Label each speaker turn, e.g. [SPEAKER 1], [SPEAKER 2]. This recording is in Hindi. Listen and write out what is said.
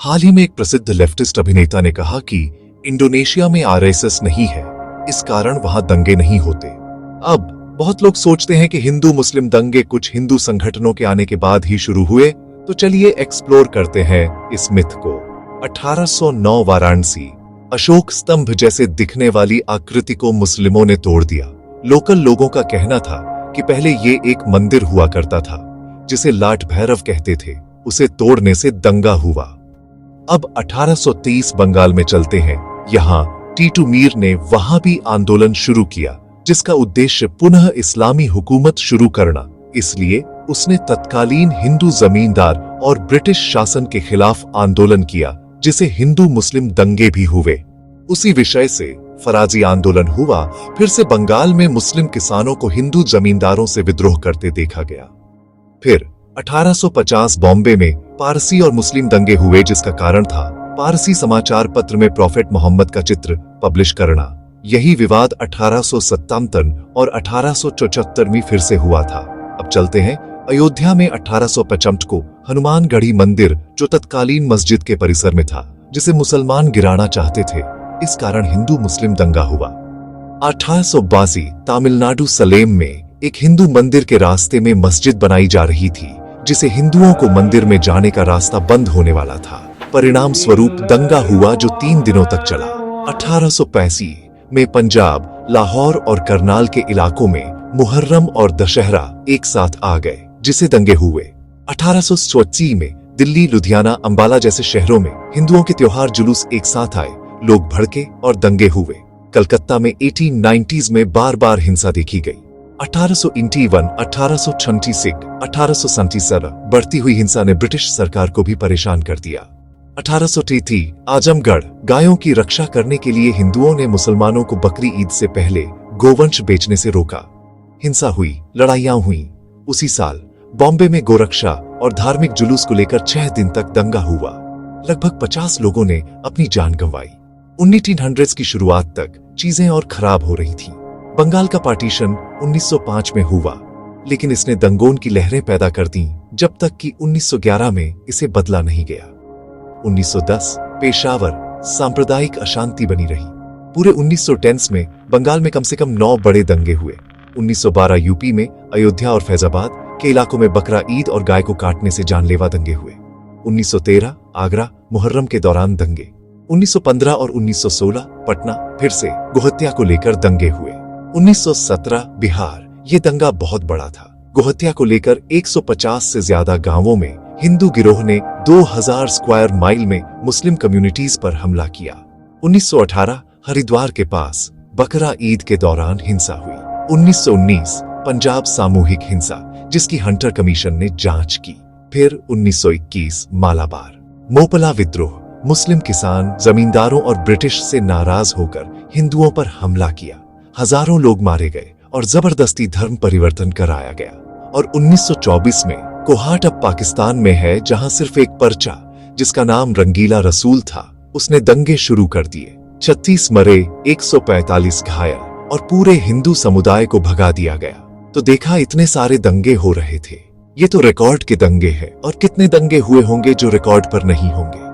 [SPEAKER 1] हाल ही में एक प्रसिद्ध लेफ्टिस्ट अभिनेता ने कहा कि इंडोनेशिया में आरएसएस नहीं है, इस कारण वहां दंगे नहीं होते। अब बहुत लोग सोचते हैं कि हिंदू मुस्लिम दंगे कुछ हिंदू संगठनों के आने के बाद ही शुरू हुए, तो चलिए एक्सप्लोर करते हैं इस मिथ को। 1809 वाराणसी, अशोक स्तंभ जैसे दिखने वाली आकृति को मुस्लिमों ने तोड़ दिया। लोकल लोगों का कहना था कि पहले ये एक मंदिर हुआ करता था जिसे लाट भैरव कहते थे, उसे तोड़ने से दंगा हुआ। अब 1830 बंगाल में चलते हैं। यहाँ टीटू मीर ने वहां भी आंदोलन शुरू किया जिसका उद्देश्य पुनः इस्लामी हुकूमत शुरू करना। इसलिए उसने तत्कालीन हिंदू जमींदार और ब्रिटिश शासन के खिलाफ आंदोलन किया, जिसे हिंदू मुस्लिम दंगे भी हुए। उसी विषय से फराजी आंदोलन हुआ। फिर से बंगाल में मुस्लिम किसानों को हिंदू जमींदारों से विद्रोह करते देखा गया। फिर 1850 बॉम्बे में पारसी और मुस्लिम दंगे हुए, जिसका कारण था पारसी समाचार पत्र में प्रॉफेट मोहम्मद का चित्र पब्लिश करना। यही विवाद 1857 और 1874 में फिर से हुआ था। अब चलते हैं अयोध्या में। 1855 को हनुमानगढ़ी मंदिर, जो तत्कालीन मस्जिद के परिसर में था, जिसे मुसलमान गिराना चाहते थे, इस कारण हिंदू मुस्लिम दंगा हुआ। 1882 तमिलनाडु सलेम में एक हिंदू मंदिर के रास्ते में मस्जिद बनाई जा रही थी, जिसे हिंदुओं को मंदिर में जाने का रास्ता बंद होने वाला था। परिणाम स्वरूप दंगा हुआ जो 3 दिनों तक चला। 1885 में पंजाब, लाहौर और करनाल के इलाकों में मुहर्रम और दशहरा एक साथ आ गए, जिसे दंगे हुए। 1884 में दिल्ली, लुधियाना, अंबाला जैसे शहरों में हिंदुओं के त्योहार जुलूस एक साथ आए, लोग भड़के और दंगे हुए। कलकत्ता में 1890s में बार बार हिंसा देखी गई। 1881, 1836, 1837 बढ़ती हुई हिंसा ने ब्रिटिश सरकार को भी परेशान कर दिया। 1833 आजमगढ़, गायों की रक्षा करने के लिए हिंदुओं ने मुसलमानों को बकरी ईद से पहले गोवंश बेचने से रोका। हिंसा हुई, लड़ाइयां हुई। उसी साल बॉम्बे में गोरक्षा और धार्मिक जुलूस को लेकर 6 दिन तक दंगा हुआ। लगभग 50 लोगों ने अपनी जान गंवाई। 1900s की शुरुआत तक चीजें और खराब हो रही थीं। बंगाल का पार्टीशन 1905 में हुआ, लेकिन इसने दंगों की लहरें पैदा कर दी, जब तक कि 1911 में इसे बदला नहीं गया। 1910 पेशावर, सांप्रदायिक अशांति बनी रही। पूरे 1910s में बंगाल में कम से कम 9 बड़े दंगे हुए। 1912 यूपी में अयोध्या और फैजाबाद के इलाकों में बकरा ईद और गाय को काटने से जानलेवा दंगे हुए। 1913 आगरा, मुहर्रम के दौरान दंगे। 1915 और 1916 पटना, फिर से गोहत्या को लेकर दंगे हुए। 1917 बिहार, ये दंगा बहुत बड़ा था। गोहत्या को लेकर 150 से ज्यादा गांवों में हिंदू गिरोह ने 2000 स्क्वायर माइल में मुस्लिम कम्युनिटीज पर हमला किया। 1918 हरिद्वार के पास बकरा ईद के दौरान हिंसा हुई। 1919 पंजाब सामूहिक हिंसा, जिसकी हंटर कमीशन ने जांच की। फिर 1921 मालाबार मोपला विद्रोह, मुस्लिम किसान जमींदारों और ब्रिटिश से नाराज होकर हिंदुओं पर हमला किया। हजारों लोग मारे गए और जबरदस्ती धर्म परिवर्तन कराया गया। और 1924 में कोहाट अब पाकिस्तान में है, जहां सिर्फ एक पर्चा, जिसका नाम रंगीला रसूल था, उसने दंगे शुरू कर दिए। 36 मरे, 145 घायल और पूरे हिंदू समुदाय को भगा दिया गया। तो देखा, इतने सारे दंगे हो रहे थे। ये तो रिकॉर्ड के दंगे हैं, और कितने दंगे हुए होंगे जो रिकॉर्ड पर नहीं होंगे।